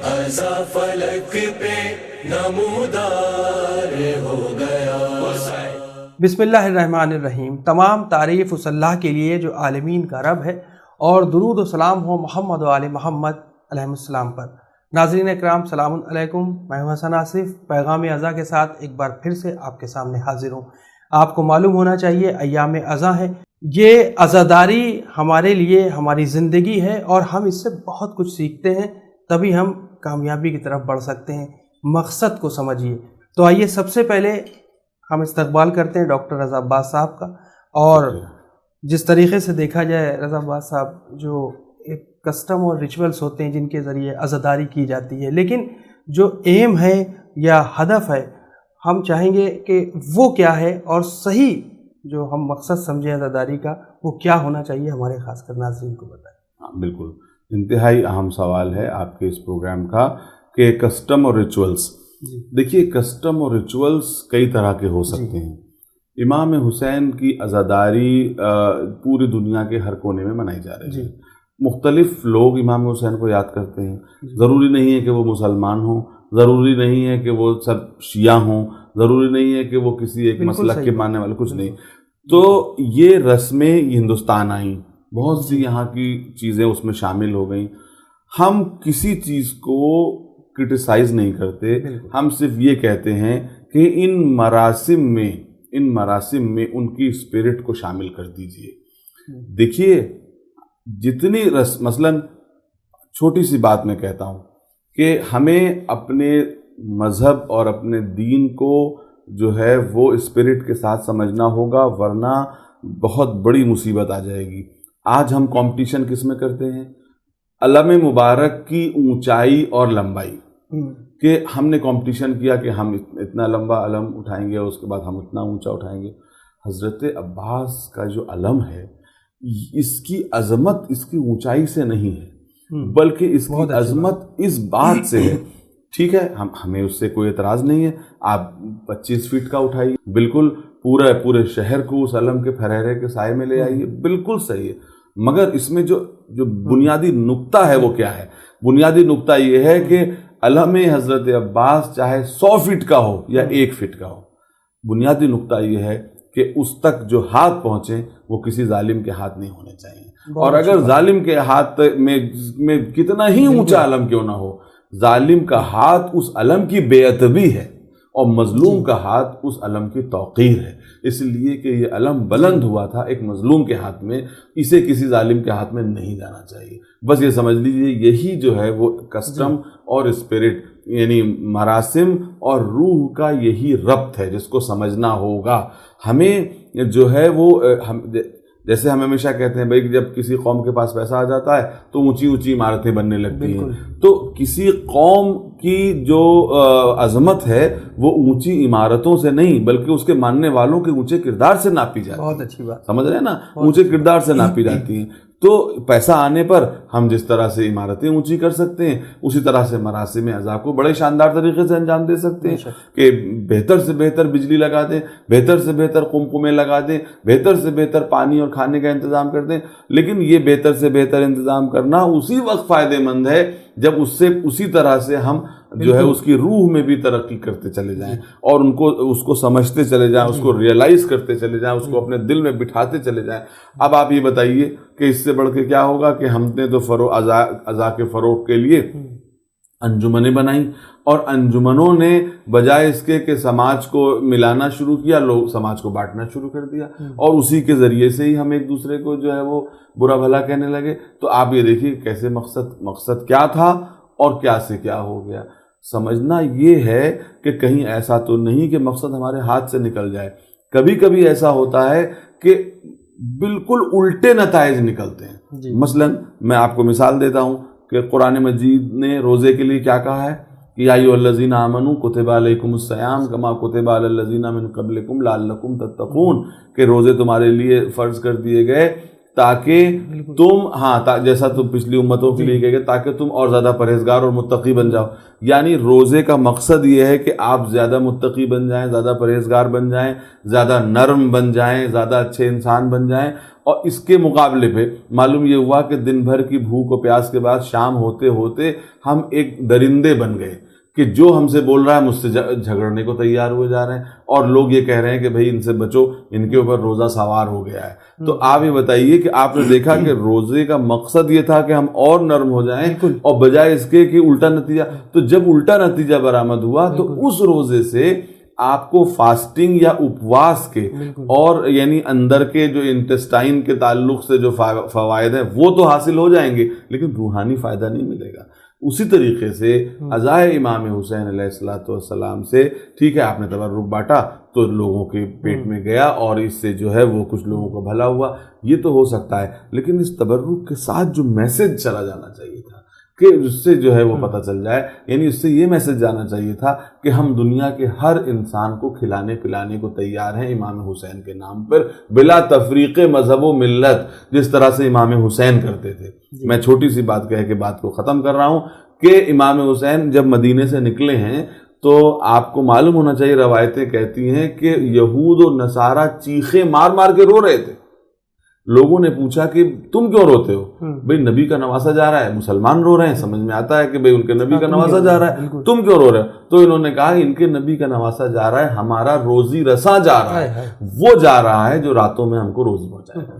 ازا فلک پہ نمودار ہو گیا۔ بسم اللہ الرحمن الرحیم۔ تمام تعریف اس اللہ کے لیے جو عالمین کا رب ہے، اور درود و سلام ہو محمد و آل محمد علیہ السلام پر۔ ناظرین اکرام، سلام علیکم۔ میں ہوں حسن آصف، پیغام ازاں کے ساتھ ایک بار پھر سے آپ کے سامنے حاضر ہوں۔ آپ کو معلوم ہونا چاہیے ایام ازاں ہے، یہ عزاداری ہمارے لیے ہماری زندگی ہے، اور ہم اس سے بہت کچھ سیکھتے ہیں، تبھی ہم کامیابی کی طرف بڑھ سکتے ہیں۔ مقصد کو سمجھیے۔ تو آئیے سب سے پہلے ہم استقبال کرتے ہیں ڈاکٹر رضا عباس صاحب کا۔ اور جس طریقے سے دیکھا جائے رضا عباس صاحب، جو ایک کسٹم اور ریچولز ہوتے ہیں جن کے ذریعے عزاداری کی جاتی ہے، لیکن جو ایم ہے یا ہدف ہے، ہم چاہیں گے کہ وہ کیا ہے، اور صحیح جو ہم مقصد سمجھیں عزاداری کا وہ کیا ہونا چاہیے، ہمارے خاص کر ناظرین کو بتائیں۔ بالکل، انتہائی اہم سوال ہے آپ کے اس پروگرام کا کہ کسٹم اور ریچولز۔ دیکھیے، کسٹم اور ریچولز کئی طرح کے ہو سکتے ہیں۔ امام حسین کی عزاداری پوری دنیا کے ہر کونے میں منائی جا رہی ہے۔ مختلف لوگ امام حسین کو یاد کرتے ہیں۔ ضروری نہیں ہے کہ وہ مسلمان ہوں، ضروری نہیں ہے کہ وہ سب شیعہ ہوں، ضروری نہیں ہے کہ وہ کسی ایک مسلک کے ماننے والے، کچھ نہیں۔ تو یہ رسمیں ہندوستان آئیں، بہت سی یہاں کی چیزیں اس میں شامل ہو گئیں۔ ہم کسی چیز کو کرٹیسائز نہیں کرتے، ہم صرف یہ کہتے ہیں کہ ان مراسم میں ان کی اسپرٹ کو شامل کر دیجئے۔ دیکھیے، جتنی مثلا چھوٹی سی بات میں کہتا ہوں کہ ہمیں اپنے مذہب اور اپنے دین کو جو ہے وہ اسپرٹ کے ساتھ سمجھنا ہوگا، ورنہ بہت بڑی مصیبت آ جائے گی۔ آج ہم کمپٹیشن کس میں کرتے ہیں؟ علم مبارک کی اونچائی اور لمبائی، کہ ہم نے کمپٹیشن کیا کہ ہم اتنا لمبا علم اٹھائیں گے، اس کے بعد ہم اتنا اونچا اٹھائیں گے۔ حضرت عباس کا جو علم ہے، اس کی عظمت اس کی اونچائی سے نہیں ہے، بلکہ اس کی عظمت اس بات سے ہے۔ ٹھیک ہے، ہمیں اس سے کوئی اعتراض نہیں ہے، آپ 25 فٹ کا اٹھائیے، بالکل پورے شہر کو اس علم کے پھریرے کے سائے میں لے آئیے، بالکل صحیح ہے۔ مگر اس میں جو بنیادی نقطہ ہے وہ کیا ہے؟ بنیادی نقطہ یہ ہے کہ علم حضرت عباس چاہے 100 فٹ کا ہو یا 1 فٹ کا ہو، بنیادی نقطہ یہ ہے کہ اس تک جو ہاتھ پہنچے وہ کسی ظالم کے ہاتھ نہیں ہونے چاہیے۔ اور اگر ظالم کے ہاتھ میں کتنا ہی اونچا علم کیوں نہ ہو، ظالم کا ہاتھ اس علم کی بے ادبی ہے، اور مظلوم کا ہاتھ اس علم کی توقیر ہے۔ اس لیے کہ یہ علم بلند ہوا تھا ایک مظلوم کے ہاتھ میں، اسے کسی ظالم کے ہاتھ میں نہیں جانا چاہیے۔ بس یہ سمجھ لیجئے، یہی جو ہے وہ کسٹم اور اسپرٹ، یعنی مراسم اور روح کا یہی ربط ہے جس کو سمجھنا ہوگا۔ ہمیں جو ہے وہ جیسے ہم ہمیشہ کہتے ہیں بھائی، جب کسی قوم کے پاس پیسہ آ جاتا ہے تو اونچی اونچی عمارتیں بننے لگتی ہیں۔ تو کسی قوم کی جو عظمت ہے وہ اونچی عمارتوں سے نہیں، بلکہ اس کے ماننے والوں کے اونچے کردار سے ناپی جاتی ہے۔ بہت اچھی بات، سمجھ رہے ہیں نا، اونچے کردار سے ناپی جاتی ہیں۔ تو پیسہ آنے پر ہم جس طرح سے عمارتیں اونچی کر سکتے ہیں، اسی طرح سے مراسم عزا کو بڑے شاندار طریقے سے انجام دے سکتے ہیں، کہ بہتر سے بہتر بجلی لگا دیں، بہتر سے بہتر قمقمے لگا دیں، بہتر سے بہتر پانی اور کھانے کا انتظام کر دیں۔ لیکن یہ بہتر سے بہتر انتظام کرنا اسی وقت فائدہ مند ہے جب اسی طرح سے ہم جو ہے اس کی روح میں بھی ترقی کرتے چلے جائیں، اور اس کو سمجھتے چلے جائیں، اس کو ریئلائز کرتے چلے جائیں، اس کو اپنے دل میں بٹھاتے چلے جائیں۔ اب آپ یہ بتائیے کہ اس سے بڑھ کے کیا ہوگا کہ ہم نے تو عزا کے فروغ کے لیے انجمنیں بنائیں، اور انجمنوں نے بجائے اس کے کہ سماج کو ملانا شروع کیا، لوگ سماج کو بانٹنا شروع کر دیا، اور اسی کے ذریعے سے ہی ہم ایک دوسرے کو جو ہے وہ برا بھلا کہنے لگے۔ تو آپ یہ دیکھیے کیسے مقصد کیا تھا اور کیا سے کیا ہو گیا۔ سمجھنا یہ ہے کہ کہیں ایسا تو نہیں کہ مقصد ہمارے ہاتھ سے نکل جائے۔ کبھی کبھی ایسا ہوتا ہے کہ بالکل الٹے نتائج نکلتے ہیں۔ مثلا میں آپ کو مثال دیتا ہوں کہ قرآن مجید نے روزے کے لیے کیا کہا ہے کہ یا ایھا الذین آمنوا کتب علیکم الصیام کما کتب علی الذین من قبلکم لعلکم تتقون، کہ روزے تمہارے لیے فرض کر دیے گئے تاکہ تم جیسا تو پچھلی امتوں کے لیے کہہ گئے تاکہ تم اور زیادہ پرہیزگار اور متقی بن جاؤ. یعنی روزے کا مقصد یہ ہے کہ آپ زیادہ متقی بن جائیں، زیادہ پرہیزگار بن جائیں، زیادہ نرم بن جائیں، زیادہ اچھے انسان بن جائیں. اور اس کے مقابلے پہ معلوم یہ ہوا کہ دن بھر کی بھوک و پیاس کے بعد شام ہوتے ہوتے ہم ایک درندے بن گئے کہ جو ہم سے بول رہا ہے مجھ سے جھگڑنے کو تیار ہوئے جا رہے ہیں، اور لوگ یہ کہہ رہے ہیں کہ بھئی ان سے بچو، ان کے اوپر روزہ سوار ہو گیا ہے. تو آپ یہ بتائیے کہ آپ نے دیکھا کہ روزے کا مقصد یہ تھا کہ ہم اور نرم ہو جائیں، اور بجائے اس کے کہ الٹا نتیجہ. تو جب الٹا نتیجہ برآمد ہوا تو اس روزے سے آپ کو فاسٹنگ یا اپواس کے اور یعنی اندر کے جو انٹسٹائن کے تعلق سے جو فوائد ہیں وہ تو حاصل ہو جائیں گے، لیکن روحانی فائدہ نہیں ملے گا. اسی طریقے سے عزائے امام حسین علیہ السلام سے ٹھیک ہے آپ نے تبرک بانٹا تو لوگوں کے پیٹ میں گیا اور اس سے جو ہے وہ کچھ لوگوں کو بھلا ہوا، یہ تو ہو سکتا ہے، لیکن اس تبرک کے ساتھ جو میسج چلا جانا چاہیے تھا کہ اس سے جو ہے وہ پتہ چل جائے، یعنی اس سے یہ میسج جانا چاہیے تھا کہ ہم دنیا کے ہر انسان کو کھلانے پلانے کو تیار ہیں امام حسین کے نام پر بلا تفریق مذہب و ملت، جس طرح سے امام حسین کرتے تھے. میں چھوٹی سی بات کہہ کے بات کو ختم کر رہا ہوں کہ امام حسین جب مدینے سے نکلے ہیں تو آپ کو معلوم ہونا چاہیے، روایتیں کہتی ہیں کہ یہود و نصارہ چیخیں مار مار کے رو رہے تھے. لوگوں نے پوچھا کہ تم کیوں روتے ہو؟ بھئی نبی کا نواسا جا رہا ہے، مسلمان رو رہے ہیں، سمجھ میں آتا ہے کہ بھئی ان کے نبی کا نواسا جا رہا ہے، تم کیوں رو رہے ہو؟ تو انہوں نے کہا ان کے نبی کا نواسا جا رہا ہے، ہمارا روزی رساں جا رہا ہے، وہ جا رہا ہے جو راتوں میں ہم کو روزی پہنچائے گا.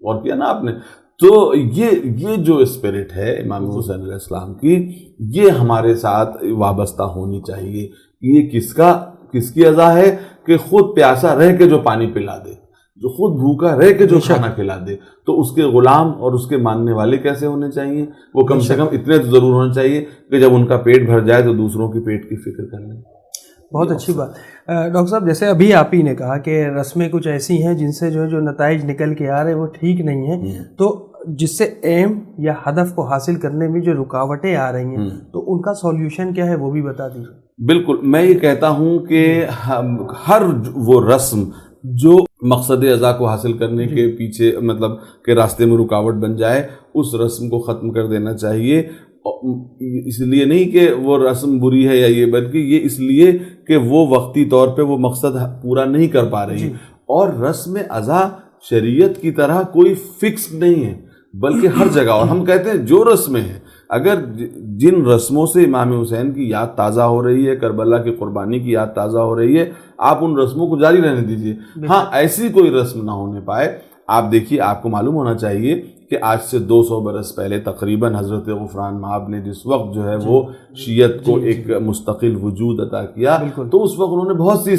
اور کیا نا آپ نے. تو یہ جو اسپرٹ ہے امام حسین علیہ السلام کی، یہ ہمارے ساتھ وابستہ ہونی چاہیے. یہ کس کی عزا ہے کہ خود پیاسا رہ کے جو پانی پلا دے، جو خود بھوکا رہ کے جو کھانا کھلا دے. تو اس کے غلام اور اس کے ماننے والے کیسے ہونے چاہیے؟ وہ کم سے کم اتنے تو ضرور ہونا چاہیے کہ جب ان کا پیٹ بھر جائے تو دوسروں کی پیٹ کی فکر کر لیں. بہت اچھی بات. ڈاکٹر صاحب جیسے ابھی آپ ہی نے کہا کہ رسمیں کچھ ایسی ہیں جن سے جو نتائج نکل کے آ رہے وہ ٹھیک نہیں ہیں، تو جس سے ایم یا ہدف کو حاصل کرنے میں جو رکاوٹیں آ رہی ہیں تو ان کا سولوشن کیا ہے وہ بھی بتا دیجیے. بالکل، میں یہ کہتا ہوں کہ ہر وہ رسم جو مقصد اعضاء کو حاصل کرنے کے پیچھے مطلب کہ راستے میں رکاوٹ بن جائے، اس رسم کو ختم کر دینا چاہیے. اس لیے نہیں کہ وہ رسم بری ہے یا یہ، بلکہ یہ اس لیے کہ وہ وقتی طور پہ وہ مقصد پورا نہیں کر پا رہی. اور رسم اعضاء شریعت کی طرح کوئی فکس نہیں ہے، بلکہ ہر جگہ، اور ہم کہتے ہیں جو رسمیں ہیں، اگر جن رسموں سے امام حسین کی یاد تازہ ہو رہی ہے، کربلا کی قربانی کی یاد تازہ ہو رہی ہے، آپ ان رسموں کو جاری رہنے دیجئے. ہاں ایسی کوئی رسم نہ ہونے پائے. آپ دیکھیے، آپ کو معلوم ہونا چاہیے کہ آج سے 200 برس پہلے تقریباً حضرت غفران مآب نے جس وقت جو ہے وہ شیعت کو ایک مستقل وجود عطا کیا، تو اس وقت انہوں نے بہت سی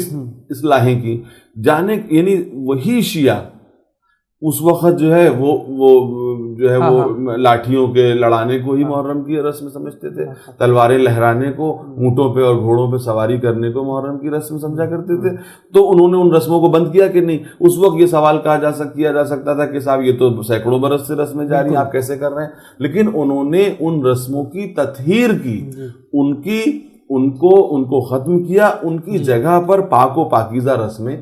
اصلاحیں کی. یعنی وہی شیعہ اس وقت جو ہے وہ لاٹھیوں کے لڑانے کو ہی محرم کی رسم سمجھتے تھے، تلواریں لہرانے کو، اونٹوں پہ اور گھوڑوں پہ سواری کرنے کو محرم کی رسم سمجھا کرتے تھے. تو انہوں نے ان رسموں کو بند کیا کہ نہیں؟ اس وقت یہ سوال کیا جا سکتا تھا کہ صاحب یہ تو سینکڑوں برس سے رسمیں جاری ہیں، آپ کیسے کر رہے ہیں؟ لیکن انہوں نے ان رسموں کی تطہیر کی، ان کو ختم کیا، ان کی جگہ پر پاک و پاکیزہ رسمیں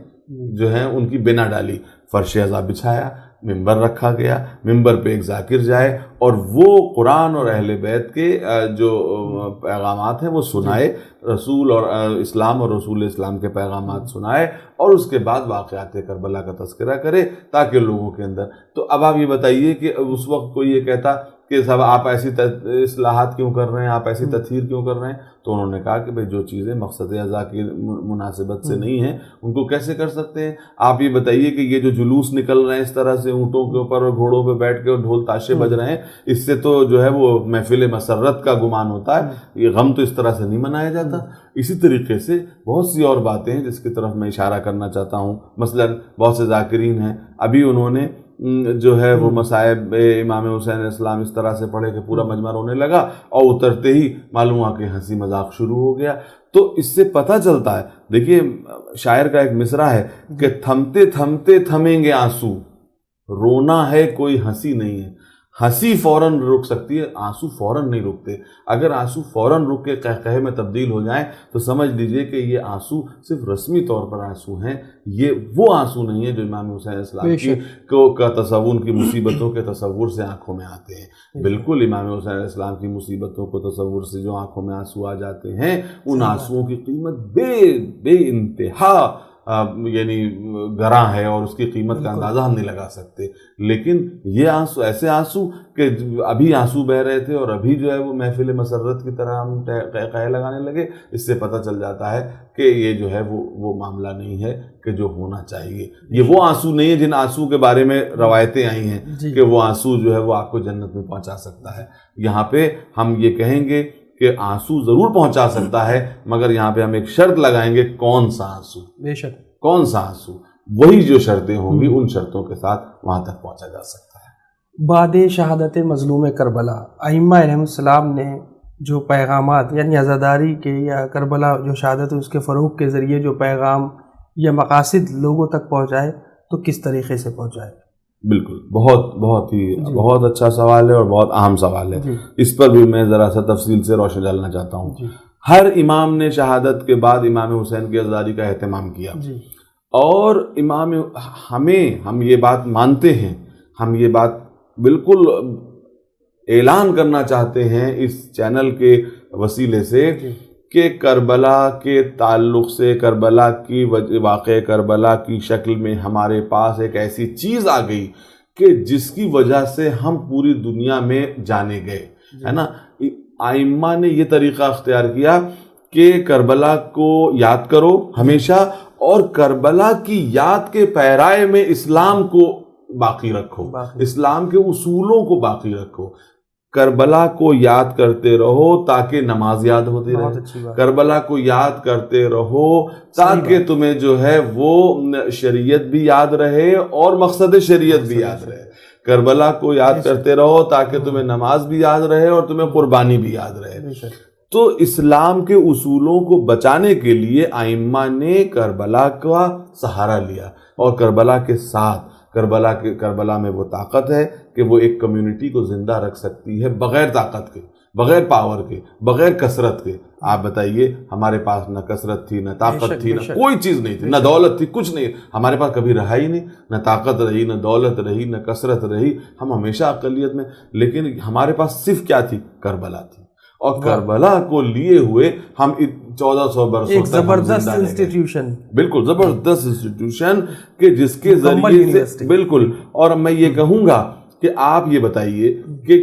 جو ہیں ان کی بنا ڈالی. فرش اعضاء بچھایا، ممبر رکھا گیا، ممبر پہ ایک ذاکر جائے اور وہ قرآن اور اہل بیت کے جو پیغامات ہیں وہ سنائے، رسول اور اسلام اور رسول اسلام کے پیغامات سنائے، اور اس کے بعد واقعات کربلا کا تذکرہ کرے تاکہ لوگوں کے اندر. تو اب آپ یہ بتائیے کہ اس وقت کوئی یہ کہتا کہ صاحب آپ ایسی اصلاحات کیوں کر رہے ہیں، آپ ایسی تطہیر کیوں کر رہے ہیں؟ تو انہوں نے کہا کہ بھئی جو چیزیں مقصد اعضاء کی مناسبت سے نہیں ہیں ان کو کیسے کر سکتے ہیں؟ آپ یہ بتائیے کہ یہ جو جلوس نکل رہے ہیں اس طرح سے اونٹوں کے اوپر اور گھوڑوں پہ بیٹھ کے اور ڈھول تاشے بج رہے ہیں، اس سے تو جو ہے وہ محفل مسرت کا گمان ہوتا ہے، یہ غم تو اس طرح سے نہیں منایا جاتا. اسی طریقے سے بہت سی اور باتیں ہیں جس کی طرف میں اشارہ کرنا چاہتا ہوں. مثلا بہت سے ذاکرین ہیں، ابھی انہوں نے جو ہے وہ مصائب امام حسین علیہ السلام اس طرح سے پڑھے کہ پورا مجمع رونے لگا، اور اترتے ہی معلوم ہوا کہ ہنسی مذاق شروع ہو گیا. تو اس سے پتہ چلتا ہے، دیکھیے شاعر کا ایک مصرع ہے کہ تھمتے تھمتے تھمیں گے آنسو، رونا ہے کوئی ہنسی نہیں ہے. ہنسی فوراً رک سکتی ہے، آنسو فوراً نہیں رکتے۔ اگر آنسو فوراً رک کے قہقہے میں تبدیل ہو جائیں تو سمجھ لیجئے کہ یہ آنسو صرف رسمی طور پر آنسو ہیں، یہ وہ آنسو نہیں ہیں جو امام حسین علیہ السلام کا تصور، ان کی مصیبتوں کے تصور سے آنکھوں میں آتے ہیں۔ بالکل امام حسین علیہ السلام کی مصیبتوں کو تصور سے جو آنکھوں میں آنسو آ جاتے ہیں، ان آنسوؤں کی قیمت بے انتہا یعنی گراں ہے، اور اس کی قیمت کا اندازہ ہم نہیں لگا سکتے۔ لیکن یہ آنسو ایسے آنسو کہ ابھی آنسو بہ رہے تھے اور ابھی جو ہے وہ محفل مسرت کی طرح ہم قہقہے لگانے لگے، اس سے پتہ چل جاتا ہے کہ یہ جو ہے وہ معاملہ نہیں ہے کہ جو ہونا چاہیے۔ یہ وہ آنسو نہیں ہے جن آنسو کے بارے میں روایتیں آئی ہیں کہ وہ آنسو جو ہے وہ آپ کو جنت میں پہنچا سکتا ہے۔ یہاں پہ ہم یہ کہیں گے کہ آنسو ضرور پہنچا سکتا ہے، مگر یہاں پہ ہم ایک شرط لگائیں گے، کون سا آنسو؟ بے شک کون سا آنسو؟ وہی جو شرطیں ہوں گی ان شرطوں کے ساتھ وہاں تک پہنچا جا سکتا ہے۔ بعد شہادت مظلوم کربلا ائمہ علیہ السلام نے جو پیغامات یعنی عزاداری کے یا کربلا جو شہادت اس کے فروغ کے ذریعے جو پیغام یا مقاصد لوگوں تک پہنچائے تو کس طریقے سے پہنچائے؟ بالکل، بہت اچھا سوال ہے اور بہت اہم سوال ہے۔ اس پر بھی میں ذرا سا تفصیل سے روشنی ڈالنا چاہتا ہوں۔ ہر امام نے شہادت کے بعد امام حسین کی عزاداری کا اہتمام کیا، اور ہم یہ بات مانتے ہیں، ہم یہ بات بالکل اعلان کرنا چاہتے ہیں اس چینل کے وسیلے سے کہ کربلا کے تعلق سے، کربلا کی واقع کربلا کی شکل میں ہمارے پاس ایک ایسی چیز آ گئی کہ جس کی وجہ سے ہم پوری دنیا میں جانے گئے، ہے نا۔ ائمہ نے یہ طریقہ اختیار کیا کہ کربلا کو یاد کرو ہمیشہ، اور کربلا کی یاد کے پیرائے میں اسلام کو باقی رکھو، اسلام کے اصولوں کو باقی رکھو۔ کربلا کو یاد کرتے رہو تاکہ نماز یاد ہوتی رہے، کربلا کو یاد کرتے رہو تاکہ تمہیں جو ہے وہ شریعت بھی یاد رہے اور مقصد شریعت بھی یاد رہے، کربلا کو یاد کرتے رہو تاکہ تمہیں نماز بھی یاد رہے اور تمہیں قربانی بھی یاد رہے۔ تو اسلام کے اصولوں کو بچانے کے لیے ائمہ نے کربلا کا سہارا لیا، اور کربلا کے ساتھ کربلا میں وہ طاقت ہے کہ وہ ایک کمیونٹی کو زندہ رکھ سکتی ہے بغیر طاقت کے، بغیر پاور کے، بغیر کثرت کے۔ آپ بتائیے، ہمارے پاس نہ کثرت تھی، نہ طاقت تھی، نہ کوئی چیز نہیں تھی، نہ دولت تھی، کچھ نہیں، ہمارے پاس کبھی رہا ہی نہیں، نہ طاقت رہی، نہ دولت رہی، نہ کثرت رہی، ہم ہمیشہ اقلیت میں۔ لیکن ہمارے پاس صرف کیا تھی؟ کربلا تھی، اور کربلا کو لیے ہوئے ہم 1400 برسوں ایک زبردست انسٹیٹیوشن، بالکل زبردست انسٹیٹیوشن کہ جس کے ذریعے سے بالکل۔ اور میں یہ کہوں گا کہ آپ یہ بتائیے کہ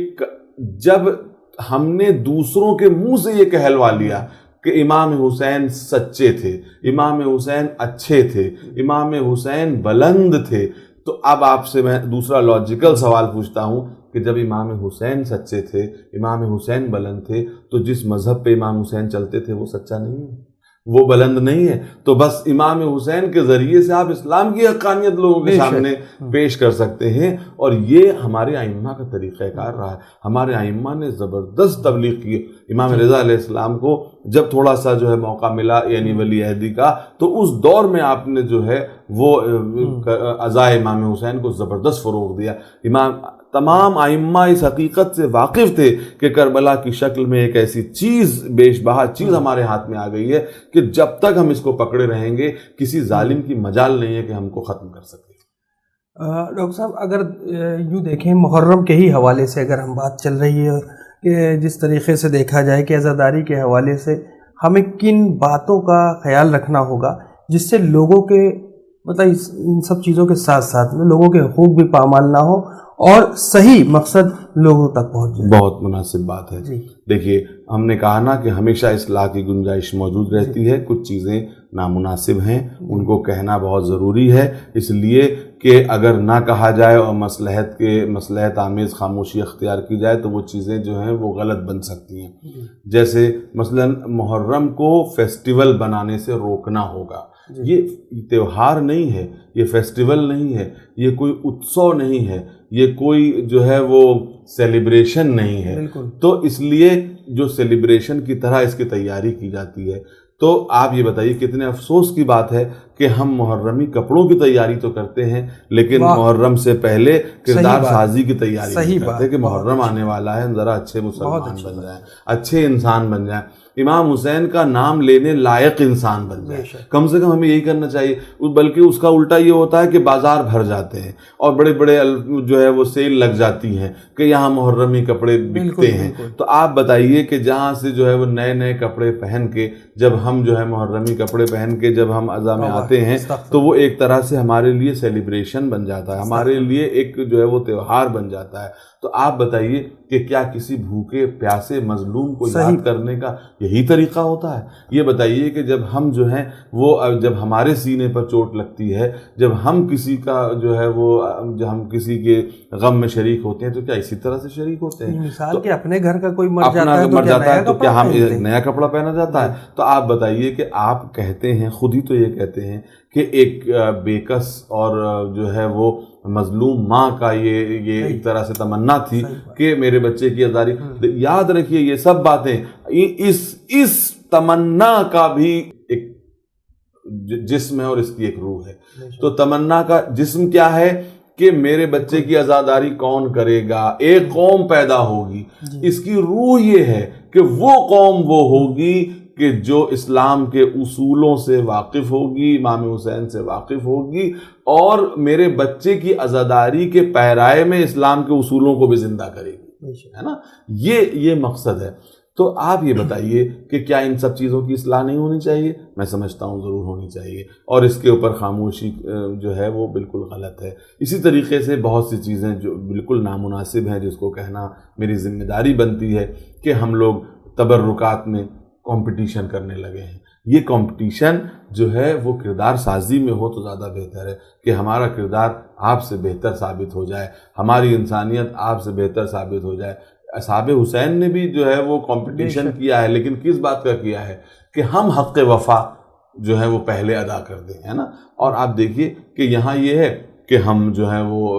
جب ہم نے دوسروں کے منہ سے یہ کہلوا لیا کہ امام حسین سچے تھے، امام حسین اچھے تھے، امام حسین بلند تھے، تو اب آپ سے میں دوسرا لاجیکل سوال پوچھتا ہوں کہ جب امام حسین سچے تھے، امام حسین بلند تھے، تو جس مذہب پہ امام حسین چلتے تھے وہ سچا نہیں ہے، وہ بلند نہیں ہے؟ تو بس امام حسین کے ذریعے سے آپ اسلام کی حقانیت لوگوں کے سامنے پیش کر سکتے ہیں، اور یہ ہمارے ائمہ کا طریقہ کار رہا ہے۔ ہمارے ائمہ نے زبردست تبلیغ کی۔ امام رضا علیہ السلام کو جب تھوڑا سا جو ہے موقع ملا یعنی ولی عہدی کا، تو اس دور میں آپ نے جو ہے وہ عزائے امام حسین کو زبردست فروغ دیا۔ تمام ائمہ اس حقیقت سے واقف تھے کہ کربلا کی شکل میں ایک ایسی چیز، بیش بہا چیز ہمارے ہاتھ میں آ گئی ہے کہ جب تک ہم اس کو پکڑے رہیں گے کسی ظالم کی مجال نہیں ہے کہ ہم کو ختم کر سکے۔ ڈاکٹر صاحب، اگر یوں دیکھیں محرم کے ہی حوالے سے اگر ہم بات چل رہی ہے کہ جس طریقے سے دیکھا جائے کہ عزاداری کے حوالے سے ہمیں کن باتوں کا خیال رکھنا ہوگا جس سے لوگوں کے ان سب چیزوں کے ساتھ ساتھ میں لوگوں کے حقوق بھی پامال نہ ہو اور صحیح مقصد لوگوں تک پہنچ جائے؟ بہت مناسب بات ہے۔ دیکھیے، ہم نے کہا نا کہ ہمیشہ اصلاح کی گنجائش موجود رہتی ہے، کچھ چیزیں نامناسب ہیں، ان کو کہنا بہت ضروری ہے، اس لیے کہ اگر نہ کہا جائے اور مصلحت آمیز خاموشی اختیار کی جائے تو وہ چیزیں جو ہیں وہ غلط بن سکتی ہیں۔ جیسے مثلا محرم کو فیسٹیول بنانے سے روکنا ہوگا۔ یہ تہوار نہیں ہے، یہ فیسٹیول نہیں ہے، یہ کوئی اتسو نہیں ہے، یہ کوئی جو ہے وہ سیلیبریشن نہیں ہے۔ تو اس لیے جو سیلیبریشن کی طرح اس کی تیاری کی جاتی ہے، تو آپ یہ بتائیے کتنے افسوس کی بات ہے کہ ہم محرمی کپڑوں کی تیاری تو کرتے ہیں لیکن محرم سے پہلے کردار سازی کی تیاری نہیں کرتے کہ محرم آنے والا ہے، ذرا اچھے مسلمان بن جائیں، اچھے انسان بن جائیں، امام حسین کا نام لینے لائق انسان بن جائے. کم سے کم ہمیں یہی کرنا چاہیے. بلکہ اس کا الٹا یہ ہوتا ہے کہ بازار بھر جاتے ہیں اور بڑے بڑے جو ہے وہ سیل لگ جاتی ہیں کہ یہاں محرمی کپڑے بکتے ہیں. تو آپ بتائیے کہ جہاں سے جو ہے وہ نئے نئے کپڑے پہن کے جب ہم جو ہے محرمی کپڑے پہن کے جب ہم اذا میں آتے ہیں تو وہ ایک طرح سے ہمارے لیے سیلیبریشن بن جاتا ہے، ہمارے لیے ایک جو ہے وہ تہوار بن جاتا ہے. تو آپ بتائیے کہ کیا کسی بھوکے پیاسے مظلوم کو یاد کرنے کا یہی طریقہ ہوتا ہے؟ یہ بتائیے کہ جب ہم جو ہیں وہ جب ہمارے سینے پر چوٹ لگتی ہے، جب ہم کسی کا جو ہے وہ جب ہم کسی کے غم میں شریک ہوتے ہیں تو کیا اسی طرح سے شریک ہوتے ہیں؟ مثال کہ اپنے گھر کا کوئی مر جاتا ہے تو کیا ہم نیا کپڑا پہنا جاتا ہے؟ تو آپ بتائیے کہ آپ کہتے ہیں، خود ہی تو یہ کہتے ہیں کہ ایک بےکس اور جو ہے وہ مظلوم ماں کا یہ ایک طرح سے تمنا تھی کہ میرے بچے کی آزادی. یاد رکھیے یہ سب باتیں اس تمنا کا بھی ایک جسم ہے اور اس کی ایک روح ہے. تو تمنا کا جسم کیا ہے کہ میرے بچے کی آزاداری کون کرے گا، ایک قوم پیدا ہوگی. اس کی روح یہ ہے کہ وہ قوم وہ ہوگی کہ جو اسلام کے اصولوں سے واقف ہوگی، امام حسین سے واقف ہوگی اور میرے بچے کی عزاداری کے پیرائے میں اسلام کے اصولوں کو بھی زندہ کرے گی، ہے نا؟ یہ مقصد ہے. تو آپ یہ بتائیے کہ کیا ان سب چیزوں کی اصلاح نہیں ہونی چاہیے؟ میں سمجھتا ہوں ضرور ہونی چاہیے، اور اس کے اوپر خاموشی جو ہے وہ بالکل غلط ہے. اسی طریقے سے بہت سی چیزیں جو بالکل نامناسب ہیں جس کو کہنا میری ذمہ داری بنتی ہے کہ ہم لوگ تبرکات میں کمپٹیشن کرنے لگے ہیں. یہ کمپٹیشن جو ہے وہ کردار سازی میں ہو تو زیادہ بہتر ہے کہ ہمارا کردار آپ سے بہتر ثابت ہو جائے، ہماری انسانیت آپ سے بہتر ثابت ہو جائے. اصحاب حسین نے بھی جو ہے وہ کمپٹیشن کیا ہے، لیکن کس بات کا کیا ہے کہ ہم حق وفا جو ہے وہ پہلے ادا کر دیں، ہے نا؟ اور آپ دیکھیے کہ یہاں یہ ہے کہ ہم جو ہے وہ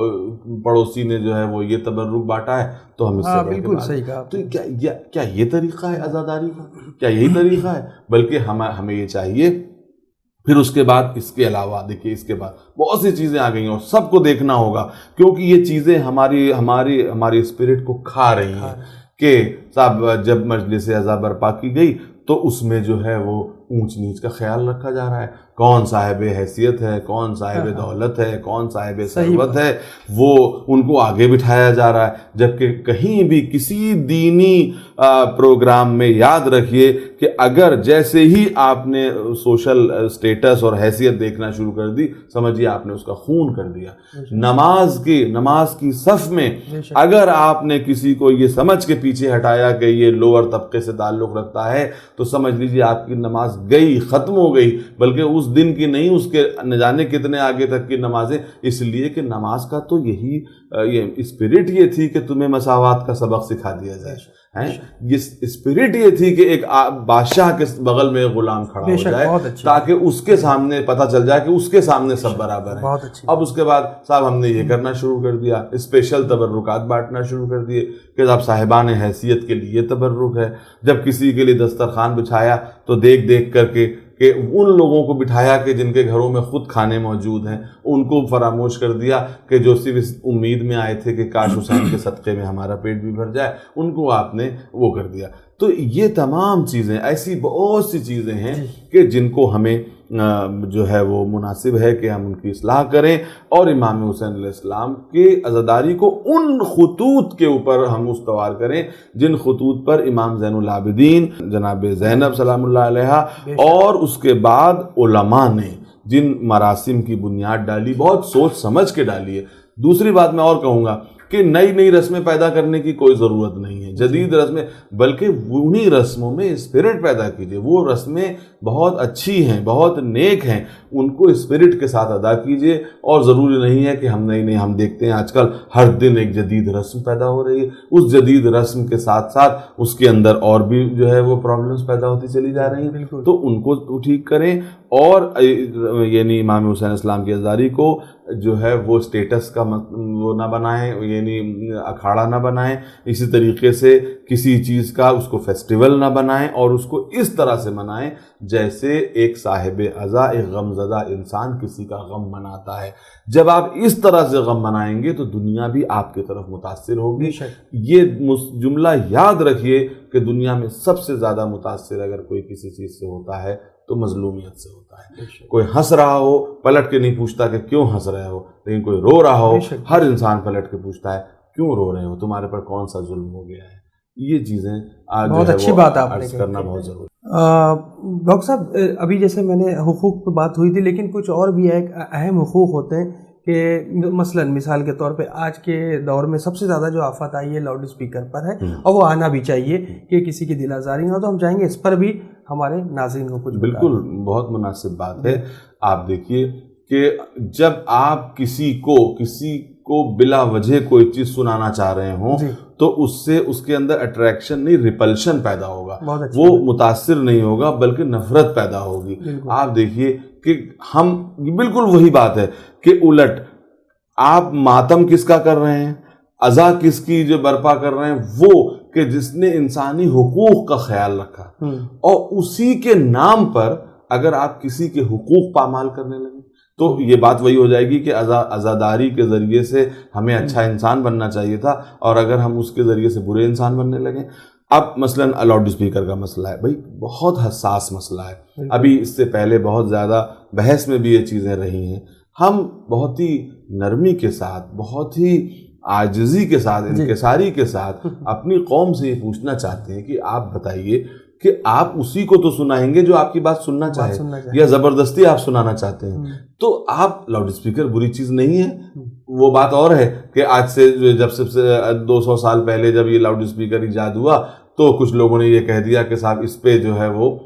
پڑوسی نے جو ہے وہ یہ تبرک بانٹا ہے تو ہم اس سے بالکل صحیح کہا. تو کیا یہ طریقہ ہے عزاداری کا؟ کیا یہی طریقہ ہے؟ بلکہ ہمیں یہ چاہیے. پھر اس کے بعد اس کے علاوہ دیکھیے اس کے بعد بہت سی چیزیں آ گئی ہیں اور سب کو دیکھنا ہوگا کیونکہ یہ چیزیں ہماری اسپرٹ کو کھا رہی ہیں. کہ صاحب جب مجلس عزا برپا کی گئی تو اس میں جو ہے وہ اونچ نیچ کا خیال رکھا جا رہا ہے. کون صاحب حیثیت ہے، کون صاحب دولت ہے، کون صاحب ثروت ہے، وہ ان کو آگے بٹھایا جا رہا ہے. جبکہ کہیں بھی کسی دینی پروگرام میں یاد رکھیے کہ اگر جیسے ہی آپ نے سوشل سٹیٹس اور حیثیت دیکھنا شروع کر دی، سمجھیے آپ نے اس کا خون کر دیا. نماز کی صف میں اگر آپ نے کسی کو یہ سمجھ کے پیچھے ہٹایا کہ یہ لوور طبقے سے تعلق رکھتا ہے تو سمجھ لیجیے آپ کی نماز گئی، ختم ہو گئی. بلکہ اس دن کی نہیں، اس کے نہ جانے کتنے آگے تک کی نمازیں. اس لیے کہ نماز کا تو یہی اسپرٹ یہ تھی کہ تمہیں مساوات کا سبق سکھا دیا جائے. یہ اسپرٹ یہ تھی کہ ایک بادشاہ کے بغل میں غلام کھڑا ہو جائے تاکہ اس کے سامنے پتہ چل جائے کہ اس کے سامنے سب برابر ہیں. اب اس کے بعد صاحب ہم نے یہ کرنا شروع کر دیا، اسپیشل تبرکات بانٹنا شروع کر دیے کہ صاحب صاحبان حیثیت کے لیے تبرک ہے. جب کسی کے لیے دسترخوان بچھایا تو دیکھ کر کے کہ ان لوگوں کو بٹھایا کہ جن کے گھروں میں خود کھانے موجود ہیں، ان کو فراموش کر دیا کہ جو صرف اس امید میں آئے تھے کہ کاش حسین کے صدقے میں ہمارا پیٹ بھی بھر جائے، ان کو آپ نے وہ کر دیا. تو یہ تمام چیزیں، ایسی بہت سی چیزیں ہیں کہ جن کو ہمیں جو ہے وہ مناسب ہے کہ ہم ان کی اصلاح کریں اور امام حسین علیہ السلام کی عزاداری کو ان خطوط کے اوپر ہم استوار کریں جن خطوط پر امام زین العابدین جناب زینب سلام اللہ علیہا اور اس کے بعد علماء نے جن مراسم کی بنیاد ڈالی، بہت سوچ سمجھ کے ڈالی ہے. دوسری بات میں اور کہوں گا کہ نئی رسمیں پیدا کرنے کی کوئی ضرورت نہیں ہے، جدید رسمیں، بلکہ انہی رسموں میں اسپرٹ پیدا کیجیے. وہ رسمیں بہت اچھی ہیں، بہت نیک ہیں، ان کو اسپرٹ کے ساتھ ادا کیجیے. اور ضروری نہیں ہے کہ ہم دیکھتے ہیں آج کل ہر دن ایک جدید رسم پیدا ہو رہی ہے. اس جدید رسم کے ساتھ ساتھ اس کے اندر اور بھی جو ہے وہ پرابلمز پیدا ہوتی چلی جا رہی ہیں، تو ان کو ٹھیک کریں. اور یعنی امام حسین اسلام کی عزاداری کو جو ہے وہ اسٹیٹس کا وہ نہ بنائیں، یعنی اکھاڑا نہ بنائیں، اسی طریقے سے کسی چیز کا اس کو فیسٹیول نہ بنائیں اور اس کو اس طرح سے منائیں جیسے ایک صاحب عزا، ایک غم زدہ انسان کسی کا غم مناتا ہے۔ جب آپ اس طرح سے غم منائیں گے تو دنیا بھی آپ کی طرف متاثر ہوگی۔ یہ جملہ یاد رکھیے کہ دنیا میں سب سے زیادہ متاثر اگر کوئی کسی چیز سے ہوتا ہے تو مظلومیت سے ہوتا ہے۔ کوئی ہنس رہا ہو پلٹ کے نہیں پوچھتا کہ کیوں ہنس رہے ہو، لیکن کوئی رو رہا ہو ہر انسان پلٹ کے پوچھتا ہے کیوں رو رہے ہو، تمہارے پر کون سا ظلم ہو گیا ہے۔ یہ چیزیں بہت اچھی بات آپ نے کرنا بہت ضروری۔ ڈاکٹر صاحب ابھی جیسے میں نے حقوق پہ بات ہوئی تھی، لیکن کچھ اور بھی ایک اہم حقوق ہوتے ہیں کہ مثلا مثال کے طور پہ آج کے دور میں سب سے زیادہ جو آفت آئی ہے لاؤڈ اسپیکر پر ہے، اور وہ آنا بھی چاہیے کہ کسی کی دل آزاری نہ ہو، تو ہم چاہیں گے اس پر بھی ہمارے ناظرین کو کچھ بالکل بہت مناسب بات ہے۔ آپ دیکھیے کہ جب آپ کسی کو بلا وجہ کوئی چیز سنانا چاہ رہے ہوں تو اس سے اس کے اندر اٹریکشن نہیں ریپلشن پیدا ہوگا، وہ متاثر نہیں ہوگا بلکہ نفرت پیدا ہوگی۔ آپ دیکھیے کہ ہم بالکل وہی بات ہے کہ الٹ آپ ماتم کس کا کر رہے ہیں، عزا کس کی جو برپا کر رہے ہیں، وہ کہ جس نے انسانی حقوق کا خیال رکھا، اور اسی کے نام پر اگر آپ کسی کے حقوق پامال کرنے لگے تو یہ بات وہی ہو جائے گی کہ عزاداری کے ذریعے سے ہمیں اچھا انسان بننا چاہیے تھا، اور اگر ہم اس کے ذریعے سے برے انسان بننے لگیں۔ اب مثلا لاؤڈ اسپیکر کا مسئلہ ہے، بھائی بہت حساس مسئلہ ہے، ابھی اس سے پہلے بہت زیادہ بحث میں بھی یہ چیزیں رہی ہیں۔ ہم بہت ہی نرمی کے ساتھ، بہت ہی عاجزی کے ساتھ، انکساری کے ساتھ اپنی قوم سے یہ پوچھنا چاہتے ہیں کہ آپ بتائیے کہ آپ اسی کو تو سنائیں گے جو آپ کی بات سننا چاہے، یا زبردستی آپ سنانا چاہتے ہیں؟ تو آپ لاؤڈ اسپیکر بری چیز نہیں ہے۔ وہ بات اور ہے کہ آج سے جب سے 200 سال پہلے جب یہ لاؤڈ اسپیکر ایجاد ہوا تو کچھ لوگوں نے یہ کہہ دیا کہ صاحب اس پہ جو ہے وہ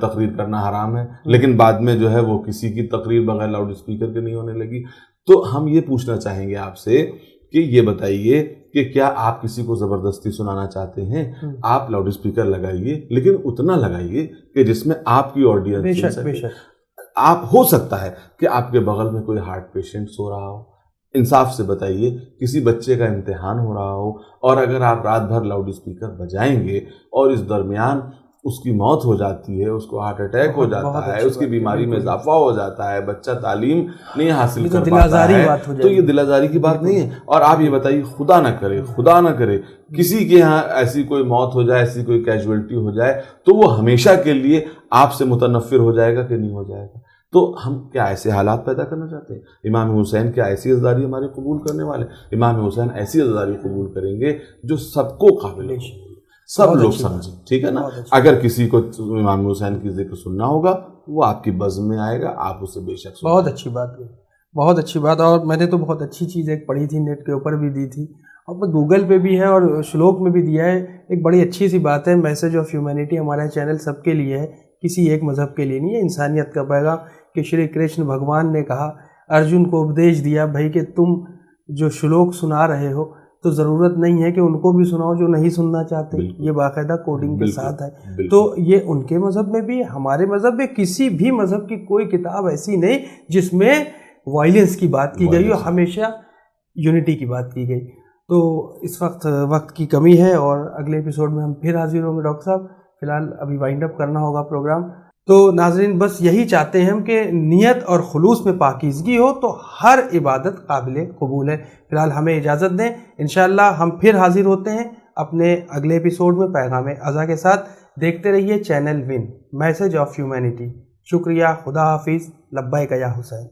تقریر کرنا حرام ہے، لیکن بعد میں جو ہے وہ کسی کی تقریر بغیر لاؤڈ اسپیکر کے نہیں ہونے لگی۔ تو ہم یہ پوچھنا چاہیں گے آپ سے کہ یہ بتائیے کہ کیا آپ کسی کو زبردستی سنانا چاہتے ہیں؟ آپ لاؤڈ اسپیکر لگائیے، لیکن اتنا لگائیے کہ جس میں آپ کی آڈینس، آپ ہو سکتا ہے کہ آپ کے بغل میں کوئی ہارٹ پیشنٹ سو رہا ہو، انصاف سے بتائیے کسی بچے کا امتحان ہو رہا ہو، اور اگر آپ رات بھر لاؤڈ اسپیکر بجائیں گے اور اس درمیان اس کی موت ہو جاتی ہے، اس کو ہارٹ اٹیک ہو جاتا ہے، اس کی بیماری میں اضافہ ہو جاتا ہے، بچہ تعلیم نہیں حاصل کر پاتا ہے، تو یہ دل آزاری کی بات نہیں ہے۔ اور آپ یہ بتائیے خدا نہ کرے کسی کے ہاں ایسی کوئی موت ہو جائے، ایسی کوئی کیجویلٹی ہو جائے تو وہ ہمیشہ کے لیے آپ سے متنفر ہو جائے گا کہ نہیں ہو جائے گا؟ تو ہم کیا ایسے حالات پیدا کرنا چاہتے ہیں؟ امام حسین کیا ایسی عزاداری ہماری قبول کرنے والے؟ امام حسین ایسی عزاداری قبول کریں گے جو سب کو قابل ہو، سب لوگ سمجھیں، ٹھیک ہے نا؟ اگر کسی کو امام حسین کی ذکر سننا ہوگا وہ آپ کی بزم میں آئے گا، آپ اسے بے شک سنیں۔ بہت اچھی بات ہے، بہت اچھی بات۔ اور میں نے تو بہت اچھی چیز ایک پڑھی تھی، نیٹ کے اوپر بھی دی تھی، اور گوگل پہ بھی ہے اور شلوک میں بھی دیا ہے۔ ایک بڑی اچھی سی بات ہے، میسج آف ہیومینٹی ہمارا چینل سب کے لیے ہے، کسی ایک مذہب کے لیے نہیں ہے، انسانیت کا پیغام کہ شری کرشن بھگوان نے کہا، ارجن کو اپدیش دیا بھائی کہ تم جو شلوک سنا رہے ہو تو ضرورت نہیں ہے کہ ان کو بھی سناؤ جو نہیں سننا چاہتے، یہ باقاعدہ کوڈنگ کے ساتھ ہے۔ تو یہ ان کے مذہب میں بھی، ہمارے مذہب میں کسی بھی مذہب کی کوئی کتاب ایسی نہیں جس میں وائلنس کی بات کی گئی اور ہمیشہ یونٹی کی بات کی گئی۔ تو اس وقت کی کمی ہے اور اگلے ایپیسوڈ میں ہم پھر حاضر ہوں گے ڈاکٹر صاحب۔ فی الحال ابھی وائنڈ اپ کرنا ہوگا پروگرام۔ تو ناظرین بس یہی چاہتے ہیں ہم کہ نیت اور خلوص میں پاکیزگی ہو تو ہر عبادت قابل قبول ہے۔ فی الحال ہمیں اجازت دیں، انشاءاللہ ہم پھر حاضر ہوتے ہیں اپنے اگلے ایپیسوڈ میں پیغام عزا کے ساتھ۔ دیکھتے رہیے channel one, message of humanity. شکریہ، خدا حافظ، لبیک یا حسین۔